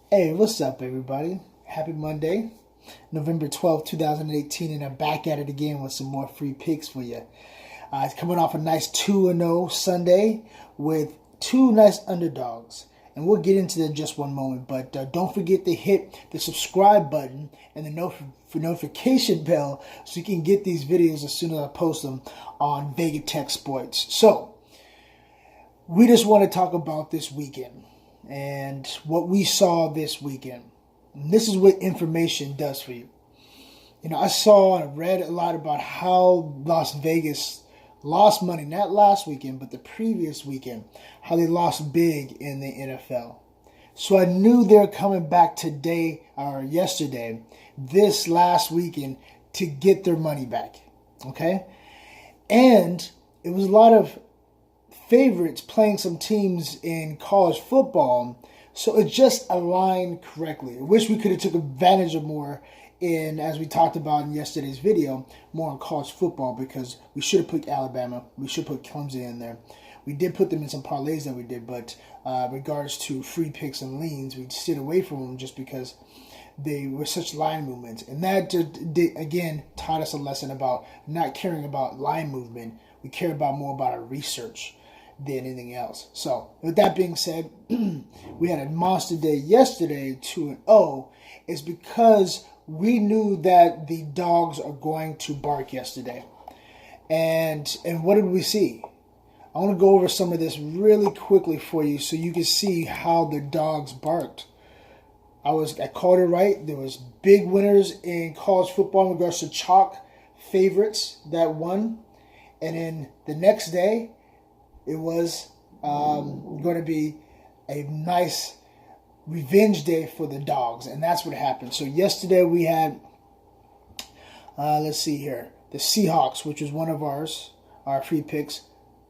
Hey, what's up, everybody? Happy Monday, November 12th, 2018, and I'm back at it again with some more free picks for you. It's coming off a nice 2-0 Sunday with two nice underdogs. And we'll get into that in just one moment. But don't forget to hit the subscribe button and the notification bell so you can get these videos as soon as I post them on Vega Tech Sports. So, we just want to talk about this weekend and what we saw this weekend. And this is what information does for you. You know, I saw and read a lot about how Las Vegas lost money, not last weekend, but the previous weekend, how they lost big in the NFL. So I knew they were coming back today or yesterday, this last weekend, to get their money back. Okay? And it was a lot of favorites playing some teams in college football, so it just aligned correctly. I wish we could have took advantage of more in, as we talked about in yesterday's video, more in college football, because we should have put Alabama, we should put Clemson in there. We did put them in some parlays that we did, but regards to free picks and leans, we stayed away from them just because they were such line movements. And that, again, taught us a lesson about not caring about line movement. We care more about our research than anything else. So, with that being said, we had a monster day yesterday, 2-0. It's because we knew that the dogs are going to bark yesterday. And what did we see? I want to go over some of this really quickly for you so you can see how the dogs barked. I called it right. There was big winners in college football in regards to chalk favorites that won. And then the next day, it was going to be a nice revenge day for the dogs, and that's what happened. So yesterday we had, let's see here, the Seahawks, which was one of our free picks,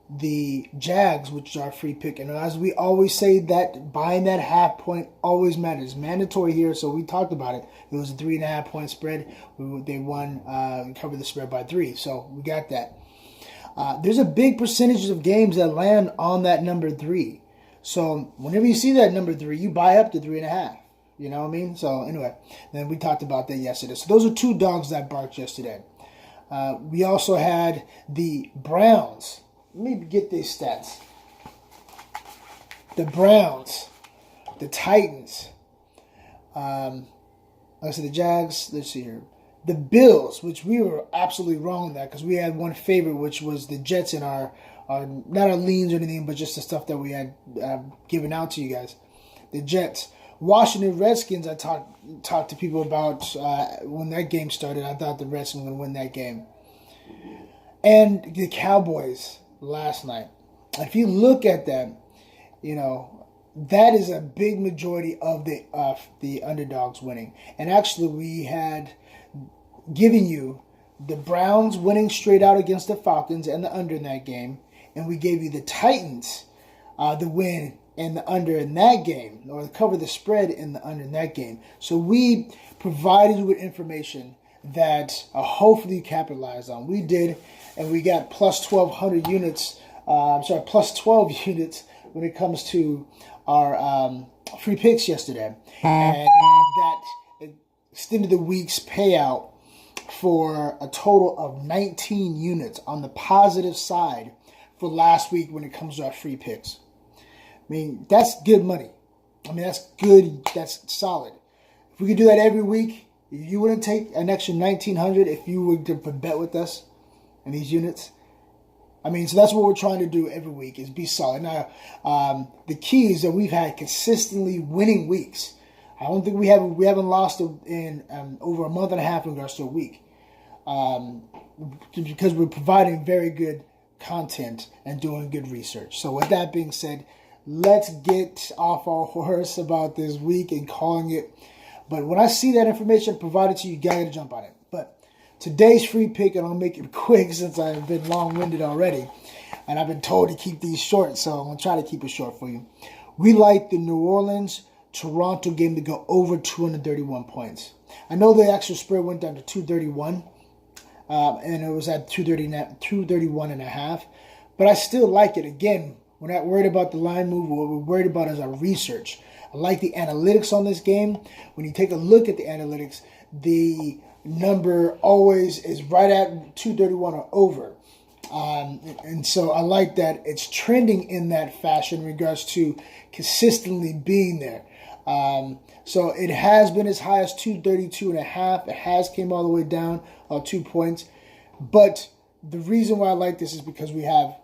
the Jags, which is our free pick, and as we always say, that buying that half point always matters. Mandatory here, so we talked about it. It was a 3.5 point spread. They won, covered the spread by 3, so we got that. There's a big percentage of games that land on that number 3. So whenever you see that number 3, you buy up to 3.5. You know what I mean? So anyway, then we talked about that yesterday. So those are two dogs that barked yesterday. We also had the Browns. Let me get these stats. The Browns, the Titans, like I said, the Jags. Let's see here. The Bills, which we were absolutely wrong in that because we had one favorite, which was the Jets in our not our leans or anything, but just the stuff that we had given out to you guys. The Jets. Washington Redskins, I talked to people about when that game started. I thought the Redskins were going to win that game. And the Cowboys last night. If you look at that, you know, that is a big majority of the underdogs winning. And actually, we had giving you the Browns winning straight out against the Falcons and the under in that game. And we gave you the Titans the win and the under in that game, or cover the spread in the under in that game. So we provided you with information that hopefully you capitalized on. We did, and we got plus 1,200 units, plus 12 units when it comes to our free picks yesterday. And that extended the week's payout for a total of 19 units on the positive side for last week when it comes to our free picks. I mean, that's good money. I mean, that's good. That's solid. If we could do that every week, you wouldn't take an extra 1,900 if you were to bet with us in these units. I mean, so that's what we're trying to do every week is be solid. Now, the key is that we've had consistently winning weeks. I don't think we haven't lost in over a month and a half in regards to a week, because we're providing very good content and doing good research. So with that being said, let's get off our horse about this week and calling it. But when I see that information provided to you, you gotta jump on it. But today's free pick, and I'll make it quick since I've been long-winded already, and I've been told to keep these short, so I'm gonna try to keep it short for you. We like the New Orleans Toronto game to go over 231 points. I know the actual spread went down to 231, and it was at 231 and a half, but I still like it. Again, we're not worried about the line move. What we're worried about is our research. I like the analytics on this game. When you take a look at the analytics, the number always is right at 231 or over. And so I like that it's trending in that fashion in regards to consistently being there. So it has been as high as 232.5. It has came all the way down 2 points. But the reason why I like this is because we have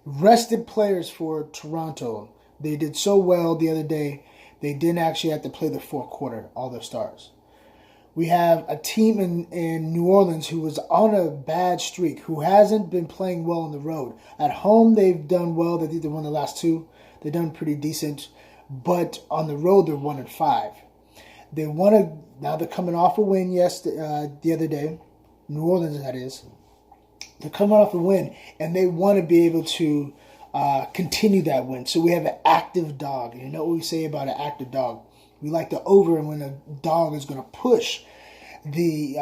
rested players for Toronto. They did so well the other day, they didn't actually have to play the fourth quarter, all their stars. We have a team in New Orleans who was on a bad streak, who hasn't been playing well on the road. At home, they've done well. They think they won the last two. They've done pretty decent. But on the road, they're 1-5. They want to, now they're coming off a win the other day. New Orleans, that is. They're coming off a win, and they want to be able to continue that win. So we have an active dog. You know what we say about an active dog? We like the over, and when a dog is going to push the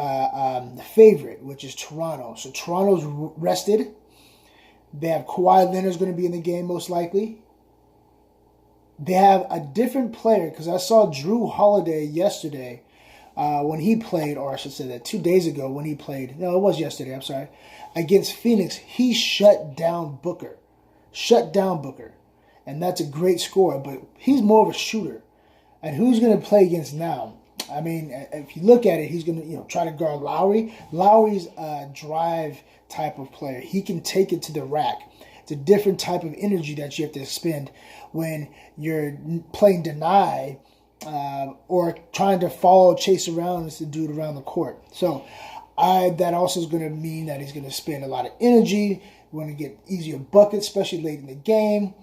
favorite, which is Toronto. So Toronto's rested. They have Kawhi Leonard's going to be in the game most likely. They have a different player, because I saw Drew Holiday yesterday when he played, or I should say that 2 days ago when he played. No, it was yesterday, I'm sorry. Against Phoenix, he shut down Booker. And that's a great score, but he's more of a shooter. And who's going to play against now? I mean, if you look at it, he's going to try to guard Lowry. Lowry's a drive type of player. He can take it to the rack. It's a different type of energy that you have to expend when you're playing deny or trying to chase around this dude around the court. So that also is going to mean that he's going to spend a lot of energy. We're going to get easier buckets, especially late in the game.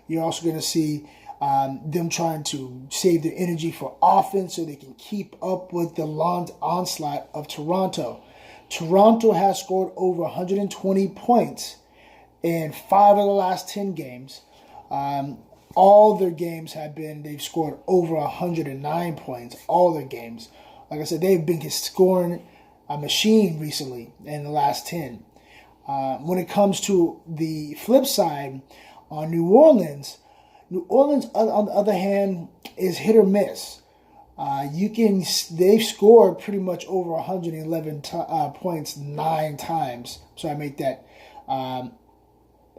You're also going to see them trying to save their energy for offense so they can keep up with the onslaught of Toronto. Toronto has scored over 120 points in 5 of the last 10 games. All their games they've scored over 109 points, all their games. Like I said, they've been scoring a machine recently in the last 10. When it comes to the flip side, on New Orleans, on the other hand, is hit or miss. They've scored pretty much over 111 points 9 times. So I make that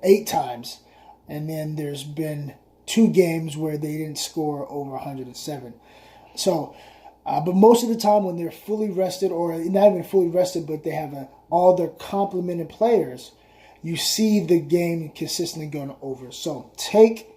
8 times. And then there's been 2 games where they didn't score over 107. So, but most of the time when they're fully rested, or not even fully rested, but they have all their complemented players, you see the game consistently going over. So take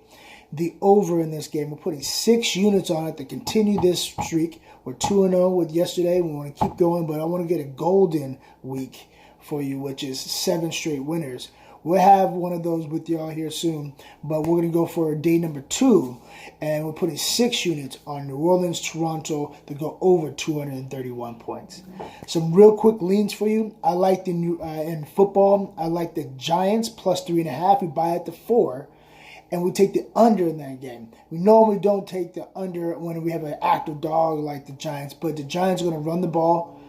the over in this game. We're putting 6 units on it to continue this streak. We're 2-0 with yesterday. We want to keep going, but I want to get a golden week for you, which is 7 straight winners. We'll have one of those with y'all here soon, but we're going to go for day number 2, and we're putting 6 units on New Orleans, Toronto to go over 231 points. Some real quick leans for you. I like in football, I like the Giants plus 3.5. We buy at the 4, and we take the under in that game. We normally don't take the under when we have an active dog like the Giants, but the Giants are going to run the ball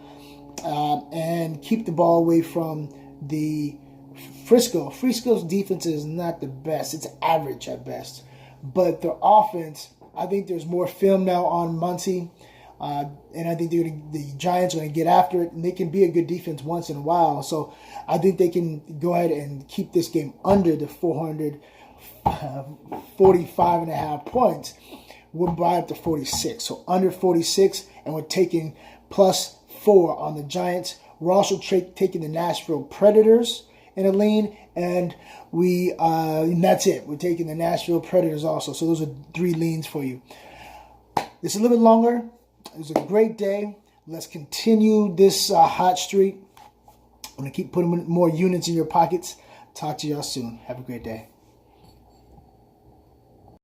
and keep the ball away from the Frisco. Frisco's defense is not the best. It's average at best. But their offense, I think there's more film now on Muncie. And I think the Giants are going to get after it. And they can be a good defense once in a while. So I think they can go ahead and keep this game under the 445.5 points. We'll buy up to 46. So under 46. And we're taking plus 4 on the Giants. We're also taking the Nashville Predators in a lean, and and that's it. We're taking the Nashville Predators also. So those are 3 leans for you. It's a little bit longer. It was a great day. Let's continue this hot streak. I'm going to keep putting more units in your pockets. Talk to y'all soon. Have a great day.